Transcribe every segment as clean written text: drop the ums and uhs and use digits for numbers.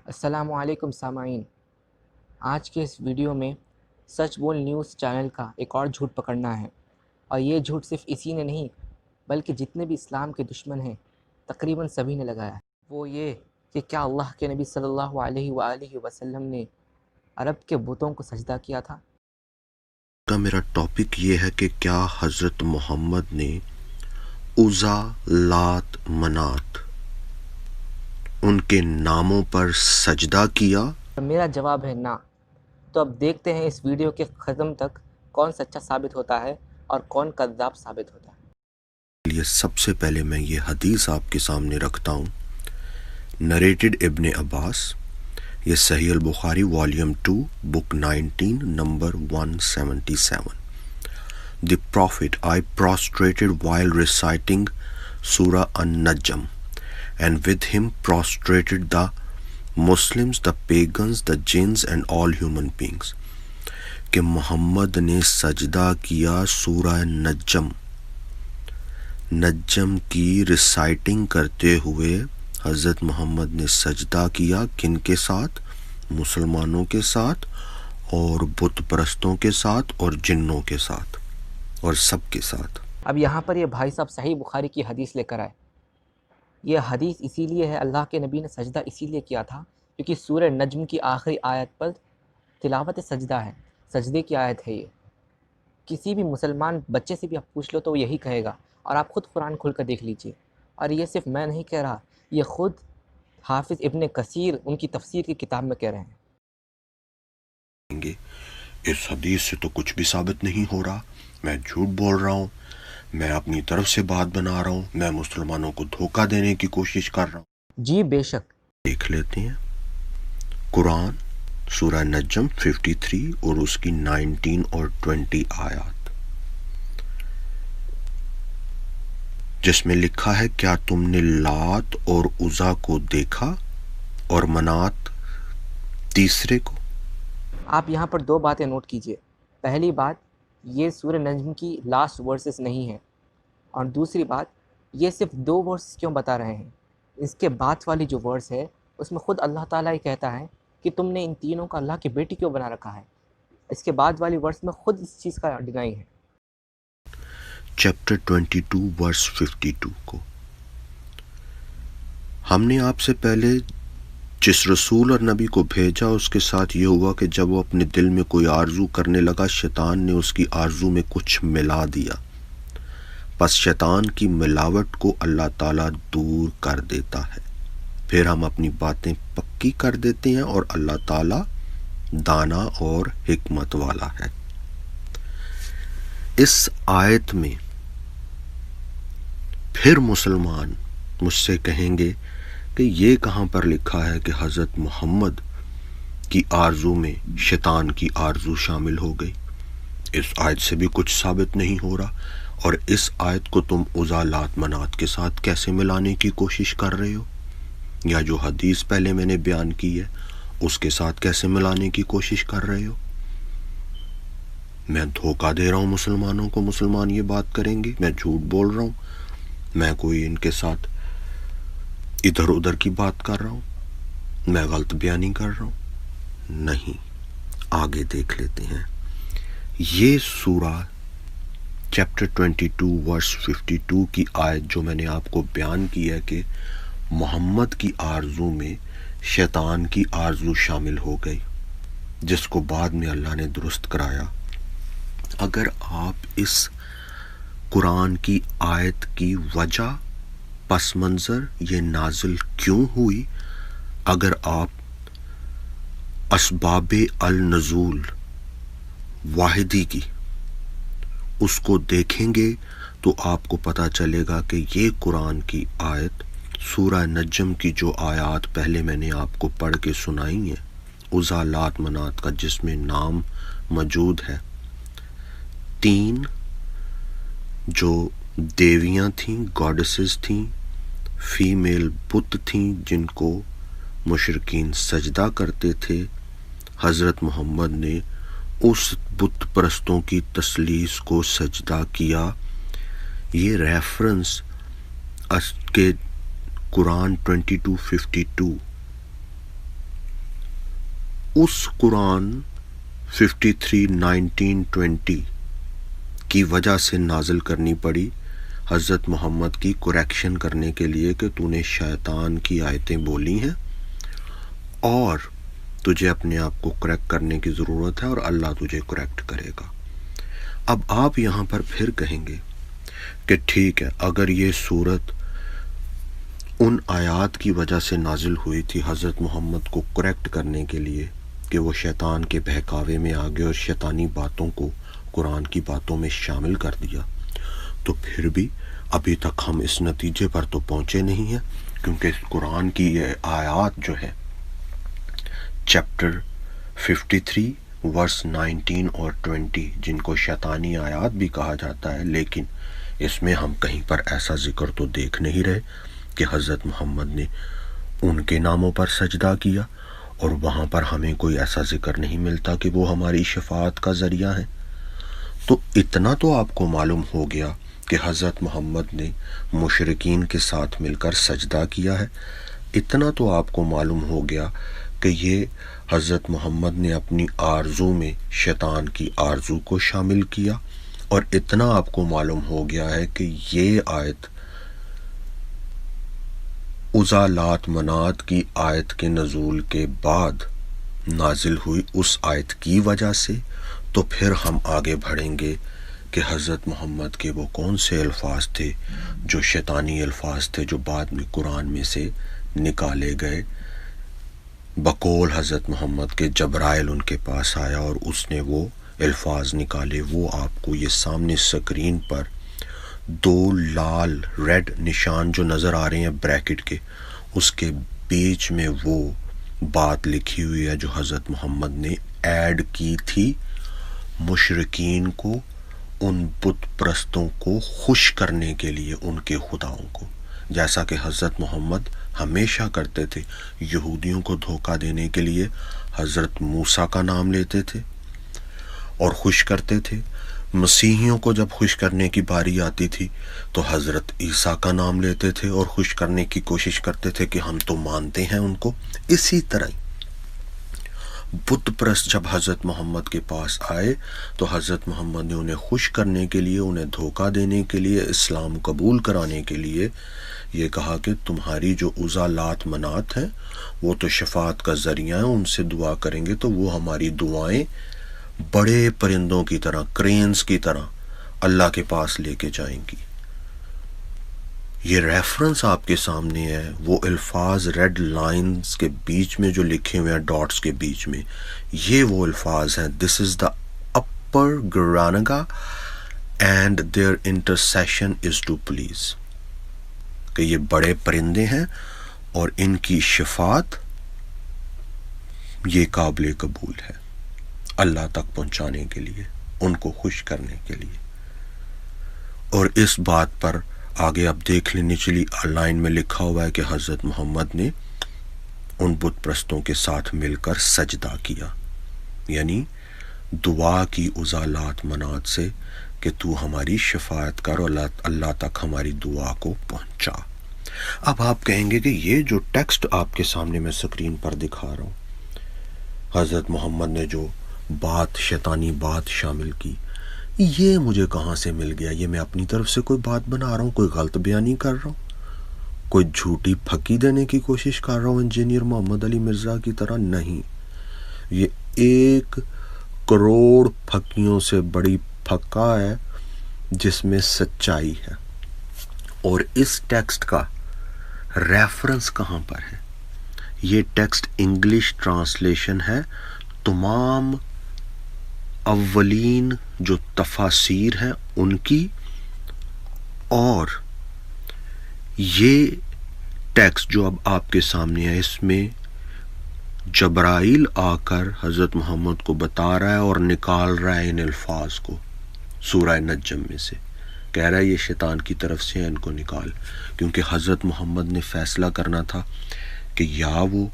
السلام علیکم سامعین، آج کے اس ویڈیو میں سچ بول نیوز چینل کا ایک اور جھوٹ پکڑنا ہے، اور یہ جھوٹ صرف اسی نے نہیں بلکہ جتنے بھی اسلام کے دشمن ہیں تقریباً سبھی نے لگایا ہے۔ وہ یہ کہ کیا اللہ کے نبی صلی اللہ علیہ وآلہ وسلم نے عرب کے بتوں کو سجدہ کیا تھا؟ کا میرا ٹاپک یہ ہے کہ کیا حضرت محمد نے عزا، لات، منات ان کے ناموں پر سجدہ کیا؟ اور میرا جواب ہے نہ۔ تو اب دیکھتے ہیں اس ویڈیو کے ختم تک کون سچا ثابت ہوتا ہے اور کون کذاب ثابت ہوتا ہے۔ یہ سب سے پہلے میں یہ حدیث آپ کے سامنے رکھتا ہوں، نریٹڈ ابن عباس، یہ صحیح البخاری volume 2 book 19 number 177۔ The Prophet, I prostrated while reciting Surah An-Najm, and with him prostrated the Muslims, the pagans, the jinns and all human beings۔ کہ محمد نے سجدہ کیا سورہ نجم کی ریسائٹنگ کرتے ہوئے، حضرت محمد نے سجدہ کیا کن کے ساتھ؟ مسلمانوں کے ساتھ اور بت پرستوں کے ساتھ اور جنوں کے ساتھ اور سب کے ساتھ۔ اب یہاں پر یہ بھائی صاحب صحیح بخاری کی حدیث لے کر آئے۔ یہ حدیث اسی لیے ہے، اللہ کے نبی نے سجدہ اسی لیے کیا تھا کیونکہ سورہ نجم کی آخری آیت پر تلاوت سجدہ ہے، سجدے کی آیت ہے یہ۔ کسی بھی مسلمان بچے سے بھی آپ پوچھ لو تو وہ یہی کہے گا، اور آپ خود قرآن کھول کر دیکھ لیجئے۔ اور یہ صرف میں نہیں کہہ رہا، یہ خود حافظ ابن کثیر ان کی تفسیر کی کتاب میں کہہ رہے ہیں۔ اس حدیث سے تو کچھ بھی ثابت نہیں ہو رہا، میں جھوٹ بول رہا ہوں، میں اپنی طرف سے بات بنا رہا ہوں، میں مسلمانوں کو دھوکہ دینے کی کوشش کر رہا ہوں۔ جی بے شک۔ دیکھ لیتے ہیں قرآن سورہ نجم 53 اور اس کی 19 اور 20 آیات، جس میں لکھا ہے کیا تم نے لات اور عزا کو دیکھا اور منات تیسرے کو؟ آپ یہاں پر دو باتیں نوٹ کیجئے۔ پہلی بات، یہ سورہ نجم کی لاسٹ ورسز نہیں ہیں، اور دوسری بات، یہ صرف دو ورس کیوں بتا رہے ہیں؟ اس کے بعد والی جو ورس ہے اس میں خود اللہ تعالیٰ ہی کہتا ہے کہ تم نے ان تینوں کا اللہ کی بیٹی کیوں بنا رکھا ہے۔ اس کے بعد والی ورس میں خود اس چیز کا ڈینائی ہے۔ چیپٹر 22 ورس 52 کو ہم نے آپ سے پہلے جس رسول اور نبی کو بھیجا اس کے ساتھ یہ ہوا کہ جب وہ اپنے دل میں کوئی آرزو کرنے لگا، شیطان نے اس کی آرزو میں کچھ ملا دیا، پس شیطان کی ملاوٹ کو اللہ تعالیٰ دور کر دیتا ہے، پھر ہم اپنی باتیں پکی کر دیتے ہیں اور اللہ تعالیٰ دانا اور حکمت والا ہے۔ اس آیت میں پھر مسلمان مجھ سے کہیں گے کہ یہ کہاں پر لکھا ہے کہ حضرت محمد کی آرزو میں شیطان کی آرزو شامل ہو گئی؟ اس آیت سے بھی کچھ ثابت نہیں ہو رہا، اور اس آیت کو تم عزا، لات، منات کے ساتھ کیسے ملانے کی کوشش کر رہے ہو، یا جو حدیث پہلے میں نے بیان کی ہے اس کے ساتھ کیسے ملانے کی کوشش کر رہے ہو؟ میں دھوکہ دے رہا ہوں مسلمانوں کو، مسلمان یہ بات کریں گے، میں جھوٹ بول رہا ہوں، میں کوئی ان کے ساتھ ادھر ادھر کی بات کر رہا ہوں، میں غلط بیانی کر رہا ہوں؟ نہیں۔ آگے دیکھ لیتے ہیں یہ سورہ چیپٹر 22 ورس 52 کی آیت جو میں نے آپ کو بیان کی ہے کہ محمد کی آرزو میں شیطان کی آرزو شامل ہو گئی، جس کو بعد میں اللہ نے درست کرایا۔ اگر آپ اس قرآن کی آیت کی وجہ، پس منظر، یہ نازل کیوں ہوئی، اگر آپ اسباب النزول واحدی کی اس کو دیکھیں گے تو آپ کو پتہ چلے گا کہ یہ قرآن کی آیت سورہ نجم کی جو آیات پہلے میں نے آپ کو پڑھ کے سنائی ہیں، عزا، لات، منات کا جس میں نام موجود ہے، 3 جو دیویاں تھیں، گاڈسز تھیں، فیمیل بت تھیں جن کو مشرکین سجدہ کرتے تھے، حضرت محمد نے اس بت پرستوں کی تثلیث کو سجدہ کیا۔ یہ ریفرنس کے قرآن 22:52 اس قرآن 53:19-20 کی وجہ سے نازل کرنی پڑی حضرت محمد کی کریکشن کرنے کے لیے کہ تو نے شیطان کی آیتیں بولی ہیں اور تجھے اپنے آپ کو کریکٹ کرنے کی ضرورت ہے اور اللہ تجھے کریکٹ کرے گا۔ اب آپ یہاں پر پھر کہیں گے کہ ٹھیک ہے، اگر یہ صورت ان آیات کی وجہ سے نازل ہوئی تھی حضرت محمد کو کریکٹ کرنے کے لیے کہ وہ شیطان کے بہکاوے میں آ گئے اور شیطانی باتوں کو قرآن کی باتوں میں شامل کر دیا، تو پھر بھی ابھی تک ہم اس نتیجے پر تو پہنچے نہیں ہیں، کیونکہ اس قرآن کی یہ آیات جو ہے چیپٹر 53 ورس 19 اور 20 جن کو شیطانی آیات بھی کہا جاتا ہے، لیکن اس میں ہم کہیں پر ایسا ذکر تو دیکھ نہیں رہے کہ حضرت محمد نے ان کے ناموں پر سجدہ کیا، اور وہاں پر ہمیں کوئی ایسا ذکر نہیں ملتا کہ وہ ہماری شفاعت کا ذریعہ ہے۔ تو اتنا تو آپ کو معلوم ہو گیا کہ حضرت محمد نے مشرکین کے ساتھ مل کر سجدہ کیا ہے، اتنا تو آپ کو معلوم ہو گیا کہ یہ حضرت محمد نے اپنی آرزو میں شیطان کی آرزو کو شامل کیا، اور اتنا آپ کو معلوم ہو گیا ہے کہ یہ آیت عزا لات منات کی آیت کے نزول کے بعد نازل ہوئی اس آیت کی وجہ سے۔ تو پھر ہم آگے بڑھیں گے کہ حضرت محمد کے وہ کون سے الفاظ تھے جو شیطانی الفاظ تھے جو بعد میں قرآن میں سے نکالے گئے۔ بقول حضرت محمد کے جبرائیل ان کے پاس آیا اور اس نے وہ الفاظ نکالے، وہ آپ کو یہ سامنے سکرین پر دو لال ریڈ نشان جو نظر آ رہے ہیں بریکٹ کے، اس کے بیچ میں وہ بات لکھی ہوئی ہے جو حضرت محمد نے ایڈ کی تھی مشرکین کو، ان بت پرستوں کو خوش کرنے کے لیے ان کے خداؤں کو، جیسا کہ حضرت محمد ہمیشہ کرتے تھے۔ یہودیوں کو دھوکہ دینے کے لیے حضرت موسیٰ کا نام لیتے تھے اور خوش کرتے تھے، مسیحیوں کو جب خوش کرنے کی باری آتی تھی تو حضرت عیسیٰ کا نام لیتے تھے اور خوش کرنے کی کوشش کرتے تھے کہ ہم تو مانتے ہیں ان کو۔ اسی طرح بت پرست جب حضرت محمد کے پاس آئے تو حضرت محمد نے انہیں خوش کرنے کے لیے، انہیں دھوکہ دینے کے لیے، اسلام قبول کرانے کے لیے یہ کہا کہ تمہاری جو عزا لات منات ہیں وہ تو شفاعت کا ذریعہ ہیں، ان سے دعا کریں گے تو وہ ہماری دعائیں بڑے پرندوں کی طرح، کرینز کی طرح اللہ کے پاس لے کے جائیں گی۔ یہ ریفرنس آپ کے سامنے ہے، وہ الفاظ ریڈ لائنز کے بیچ میں جو لکھے ہوئے ہیں ڈاٹس کے بیچ میں، یہ وہ الفاظ ہیں دس از دا اپر گرانگا and their intercession is to please, کہ یہ بڑے پرندے ہیں اور ان کی شفاعت یہ قابل قبول ہے اللہ تک پہنچانے کے لیے، ان کو خوش کرنے کے لیے۔ اور اس بات پر آگے اب دیکھ لیں، نچلی لائن میں لکھا ہوا ہے کہ حضرت محمد نے ان بت پرستوں کے ساتھ مل کر سجدہ کیا، یعنی دعا کی عزا لات منات سے کہ تو ہماری شفاعت کر اور اللہ تک ہماری دعا کو پہنچا۔ اب آپ کہیں گے کہ یہ جو ٹیکسٹ آپ کے سامنے میں سکرین پر دکھا رہا ہوں، حضرت محمد نے جو بات شیطانی بات شامل کی، یہ مجھے کہاں سے مل گیا؟ یہ میں اپنی طرف سے کوئی بات بنا رہا ہوں، کوئی غلط بیانی کر رہا ہوں، کوئی جھوٹی پھکی دینے کی کوشش کر رہا ہوں انجینئر محمد علی مرزا کی طرح؟ نہیں، یہ 1 کروڑ پھکیوں سے بڑی پھکا ہے جس میں سچائی ہے۔ اور اس ٹیکسٹ کا ریفرنس کہاں پر ہے؟ یہ ٹیکسٹ انگلش ٹرانسلیشن ہے تمام اولین جو تفاسیر ہیں ان کی، اور یہ ٹیکسٹ جو اب آپ کے سامنے ہے اس میں جبرائیل آ کر حضرت محمد کو بتا رہا ہے اور نکال رہا ہے ان الفاظ کو سورہ نجم میں سے، کہہ رہا ہے یہ شیطان کی طرف سے ان کو نکال، کیونکہ حضرت محمد نے فیصلہ کرنا تھا کہ یا وہ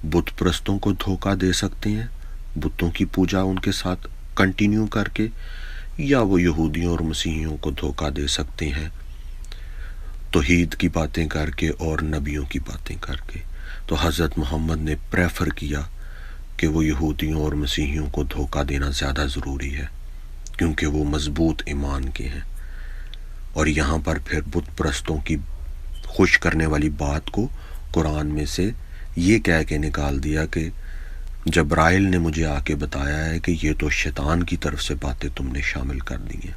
بت پرستوں کو دھوکہ دے سکتے ہیں بتوں کی پوجا ان کے ساتھ کنٹینیو کر کے، یا وہ یہودیوں اور مسیحیوں کو دھوکہ دے سکتے ہیں توحید کی باتیں کر کے اور نبیوں کی باتیں کر کے۔ تو حضرت محمد نے پریفر کیا کہ وہ یہودیوں اور مسیحیوں کو دھوکہ دینا زیادہ ضروری ہے، کیونکہ وہ مضبوط ایمان کے ہیں۔ اور یہاں پر پھر بت پرستوں کی خوش کرنے والی بات کو قرآن میں سے یہ کہہ کے نکال دیا کہ جبرائیل نے مجھے آ کے بتایا ہے کہ یہ تو شیطان کی طرف سے باتیں تم نے شامل کر دی ہیں،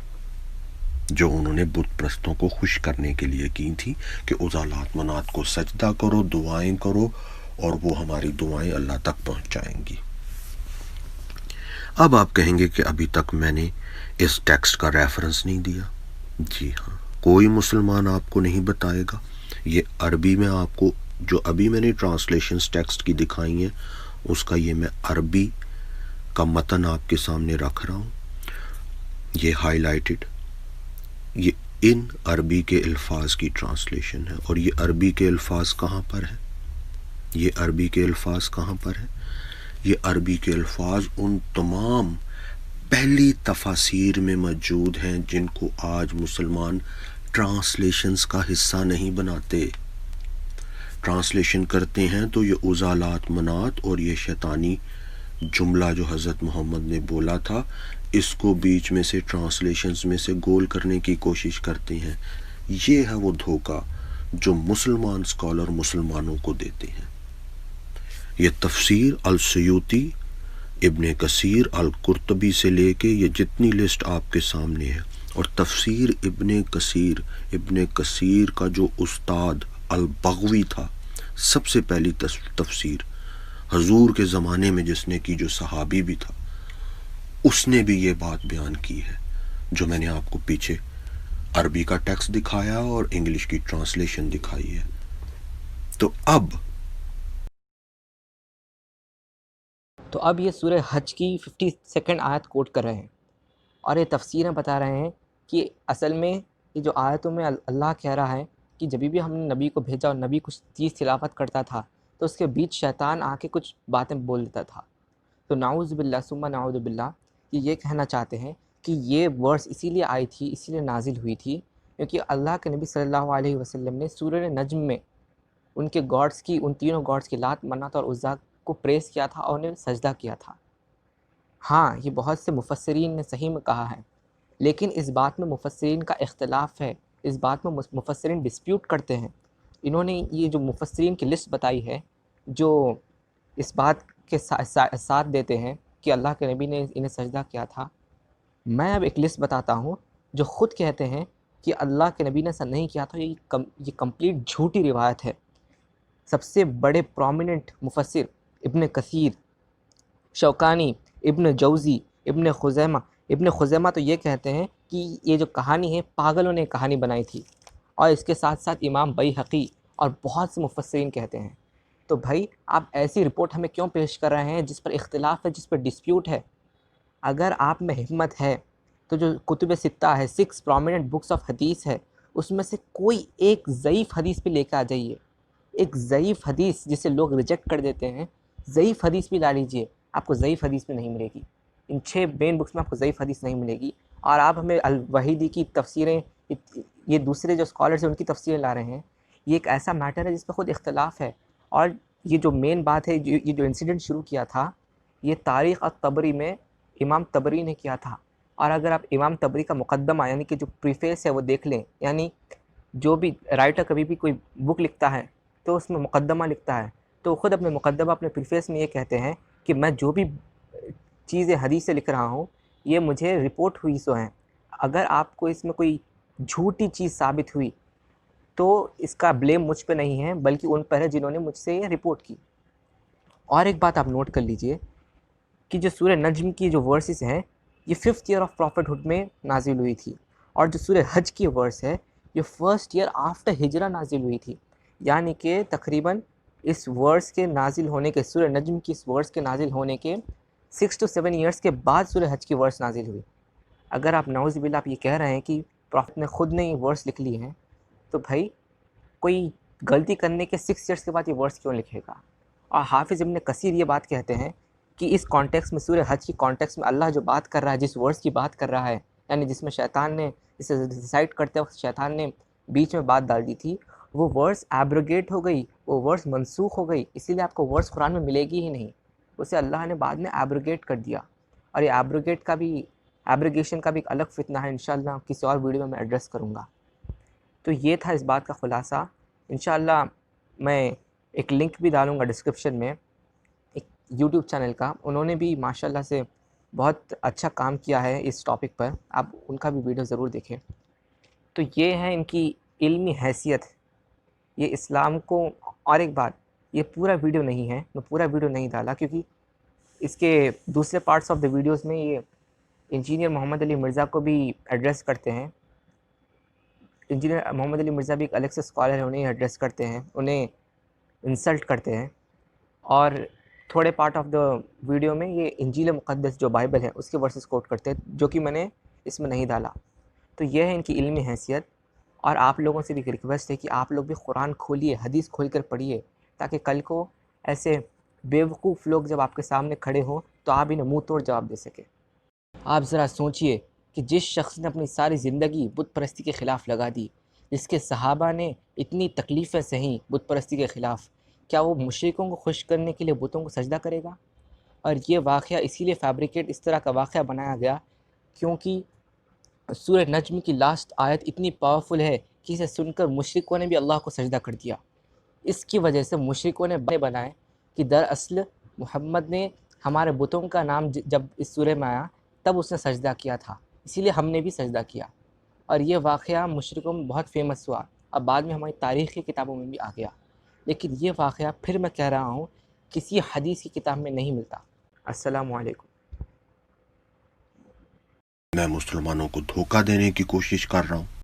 جو انہوں نے بت پرستوں کو خوش کرنے کے لیے کی تھی کہ عضالات منات کو سجدہ کرو، دعائیں کرو، اور وہ ہماری دعائیں اللہ تک پہنچائیں گی۔ اب آپ کہیں گے کہ ابھی تک میں نے اس ٹیکسٹ کا ریفرنس نہیں دیا۔ جی ہاں، کوئی مسلمان آپ کو نہیں بتائے گا۔ یہ عربی میں آپ کو جو ابھی میں نے ٹرانسلیشنز ٹیکسٹ کی دکھائی ہیں، اس کا یہ میں عربی کا متن آپ کے سامنے رکھ رہا ہوں، یہ ہائی لائٹڈ، یہ ان عربی کے الفاظ کی ٹرانسلیشن ہے۔ اور یہ عربی کے الفاظ کہاں پر ہے؟ یہ عربی کے الفاظ کہاں پر ہے؟ یہ عربی کے الفاظ ان تمام پہلی تفاسیر میں موجود ہیں جن کو آج مسلمان ٹرانسلیشنز کا حصہ نہیں بناتے۔ ٹرانسلیشن کرتے ہیں تو یہ عضالات منات اور یہ شیطانی جملہ جو حضرت محمد نے بولا تھا، اس کو بیچ میں سے ٹرانسلیشنز میں سے گول کرنے کی کوشش کرتے ہیں۔ یہ ہے وہ دھوکہ جو مسلمان اسکالر مسلمانوں کو دیتے ہیں۔ یہ تفسیر السیوطی، ابن کثیر، القرطبی سے لے کے یہ جتنی لسٹ آپ کے سامنے ہے، اور تفسیر ابن کثیر کا جو استاد البغوی تھا، سب سے پہلی تفسیر حضور کے زمانے میں جس نے کی، جو صحابی بھی تھا، اس نے بھی یہ بات بیان کی ہے جو میں نے آپ کو پیچھے عربی کا ٹیکسٹ دکھایا اور انگلش کی ٹرانسلیشن دکھائی ہے۔ تو اب یہ سورہ حج کی 52 آیت کوٹ کر رہے ہیں، اور یہ تفسیریں بتا رہے ہیں کہ اصل میں یہ جو آیتوں میں اللہ کہہ رہا ہے کہ جب بھی ہم نے نبی کو بھیجا اور نبی کچھ چیز تلاوت کرتا تھا تو اس کے بیچ شیطان آ کے کچھ باتیں بول دیتا تھا۔ تو نعوذ باللہ ثم نعوذ باللہ، یہ کہنا چاہتے ہیں کہ یہ ورس اسی لیے آئی تھی، اسی لیے نازل ہوئی تھی کیونکہ اللہ کے نبی صلی اللہ علیہ وسلم نے سورہ نجم میں ان کے گاڈس کی، ان تینوں گاڈس کی، لات، منات اور عزا کو پریس کیا تھا اور انہیں سجدہ کیا تھا۔ ہاں، یہ بہت سے مفسرین نے صحیح میں کہا ہے، لیکن اس بات میں مفسرین کا اختلاف ہے، اس بات میں مفسرین ڈسپیوٹ کرتے ہیں۔ انہوں نے یہ جو مفسرین کی لسٹ بتائی ہے جو اس بات کے ساتھ دیتے ہیں کہ اللہ کے نبی نے انہیں سجدہ کیا تھا، میں اب ایک لسٹ بتاتا ہوں جو خود کہتے ہیں کہ اللہ کے نبی نے ایسا نہیں کیا تھا۔ یہ کمپلیٹ جھوٹی روایت ہے۔ سب سے بڑے پرومیننٹ مفسر ابن کثیر، شوکانی، ابن جوزی، ابن خزیمہ تو یہ کہتے ہیں کہ یہ جو کہانی ہے پاگلوں نے کہانی بنائی تھی، اور اس کے ساتھ ساتھ امام بیہقی اور بہت سے مفسرین کہتے ہیں۔ تو بھائی آپ ایسی رپورٹ ہمیں کیوں پیش کر رہے ہیں جس پر اختلاف ہے، جس پر ڈسپیوٹ ہے؟ اگر آپ میں ہمت ہے تو جو کتب ستہ ہے، 6 پرومیننٹ بکس آف حدیث ہے، اس میں سے کوئی ایک ضعیف حدیث پہ لے کے آ جائیے، ایک ضعیف حدیث جسے لوگ ریجیکٹ کر دیتے ہیں، ضعیف حدیث بھی لا لیجئے، آپ کو ضعیف حدیث بھی نہیں ملے گی۔ ان 6 مین بکس میں آپ کو ضعیف حدیث نہیں ملے گی، اور آپ ہمیں الوحیدی کی تفسیریں، یہ دوسرے جو اسکالرز ہیں ان کی تفسیریں لا رہے ہیں۔ یہ ایک ایسا میٹر ہے جس پہ خود اختلاف ہے، اور یہ جو مین بات ہے، یہ جو انسیڈنٹ شروع کیا تھا، یہ تاریخ الطبری میں امام طبری نے کیا تھا۔ اور اگر آپ امام طبری کا مقدمہ یعنی کہ جو پریفیس ہے وہ دیکھ لیں، یعنی جو بھی رائٹر کبھی بھی کوئی بک لکھتا ہے تو اس میں مقدمہ لکھتا ہے، تو خود اپنے مقدمہ، اپنے پریفیس میں یہ کہتے ہیں کہ میں جو بھی چیزیں حدیث سے لکھ رہا ہوں یہ مجھے رپورٹ ہوئی سو ہیں، اگر آپ کو اس میں کوئی جھوٹی چیز ثابت ہوئی تو اس کا بلیم مجھ پہ نہیں ہے بلکہ ان پر ہے جنہوں نے مجھ سے یہ رپورٹ کی۔ اور ایک بات آپ نوٹ کر لیجئے کہ جو سورہ نجم کی جو ورسز ہیں یہ 5th year of profit hood میں نازل ہوئی تھی، اور جو سورہ حج کی ورس ہے یہ 1st ایئر آفٹر ہجرہ نازل ہوئی تھی، یعنی کہ تقریباً اس ورس کے نازل ہونے کے، سورہ نجم کی اس ورس کے نازل ہونے کے 6 to 7 ایئرس کے بعد سورہ حج کی ورس نازل ہوئی۔ اگر آپ نعوذ باللہ آپ یہ کہہ رہے ہیں کہ پروفٹ نے خود نے یہ ورس لکھ لی ہیں، تو بھائی کوئی غلطی کرنے کے 6 ایئرس کے بعد یہ ورس کیوں لکھے گا؟ اور حافظ ابن کثیر یہ بات کہتے ہیں کہ اس کانٹیکس میں، سورہ حج کی کانٹیکس میں اللہ جو بات کر رہا ہے، جس ورس کی بات کر رہا ہے، یعنی جس میں شیطان نے اسے ڈیسائیڈ کرتے وقت شیطان نے بیچ میں بات ڈال دی تھی، وہ ورس ایبروگیٹ ہو گئی، وہ ورس منسوخ ہو گئی، اسی لیے آپ کو ورس قرآن میں ملے گی ہی نہیں۔ اسے اللہ نے بعد میں ایبروگیٹ کر دیا، اور یہ ایبروگیشن کا بھی ایک الگ فتنہ ہے، انشاءاللہ کسی اور ویڈیو میں ایڈریس کروں گا۔ تو یہ تھا اس بات کا خلاصہ۔ انشاءاللہ میں ایک لنک بھی ڈالوں گا ڈسکرپشن میں ایک یوٹیوب چینل کا، انہوں نے بھی ماشاءاللہ سے بہت اچھا کام کیا ہے اس ٹاپک پر، آپ ان کا بھی ویڈیو ضرور دیکھیں۔ تو یہ ہے ان کی علمی حیثیت، یہ اسلام کو۔ اور ایک بات، یہ پورا ویڈیو نہیں ہے، میں پورا ویڈیو نہیں ڈالا کیونکہ اس کے دوسرے پارٹس آف دا ویڈیوز میں یہ انجینئر محمد علی مرزا کو بھی ایڈریس کرتے ہیں۔ انجینئر محمد علی مرزا بھی ایک الگ سے اسکالر ہیں، انہیں ایڈریس کرتے ہیں، انہیں انسلٹ کرتے ہیں، اور تھوڑے پارٹ آف دا ویڈیو میں یہ انجیل مقدس جو بائبل ہے اس کے ورسز کوٹ کرتے ہیں، جو کہ میں نے اس میں نہیں ڈالا۔ تو یہ ہے ان کی علمی حیثیت، اور آپ لوگوں سے بھی ایک ریکویسٹ ہے کہ آپ لوگ بھی قرآن کھولیے، حدیث کھول کر پڑھیے، تاکہ کل کو ایسے بیوقوف لوگ جب آپ کے سامنے کھڑے ہوں تو آپ انہیں منہ توڑ جواب دے سکیں۔ آپ ذرا سوچئے کہ جس شخص نے اپنی ساری زندگی بت پرستی کے خلاف لگا دی، جس کے صحابہ نے اتنی تکلیفیں سہیں بت پرستی کے خلاف، کیا وہ مشرکوں کو خوش کرنے کے لیے بتوں کو سجدہ کرے گا؟ اور یہ واقعہ اسی لیے فیبریکیٹ اس طرح کا واقعہ بنایا گیا کیونکہ سورہ نجم کی لاسٹ آیت اتنی پاورفل ہے کہ اسے سن کر مشرکوں نے بھی اللہ کو سجدہ کر دیا۔ اس کی وجہ سے مشرکوں نے بنائے کہ دراصل محمد نے ہمارے بتوں کا نام جب اس سورہ میں آیا تب اس نے سجدہ کیا تھا، اسی لیے ہم نے بھی سجدہ کیا، اور یہ واقعہ مشرکوں میں بہت فیمس ہوا، اب بعد میں ہماری تاریخ کی کتابوں میں بھی آ گیا، لیکن یہ واقعہ پھر میں کہہ رہا ہوں کسی حدیث کی کتاب میں نہیں ملتا۔ السلام علیکم۔ میں مسلمانوں کو دھوکہ دینے کی کوشش کر رہا ہوں؟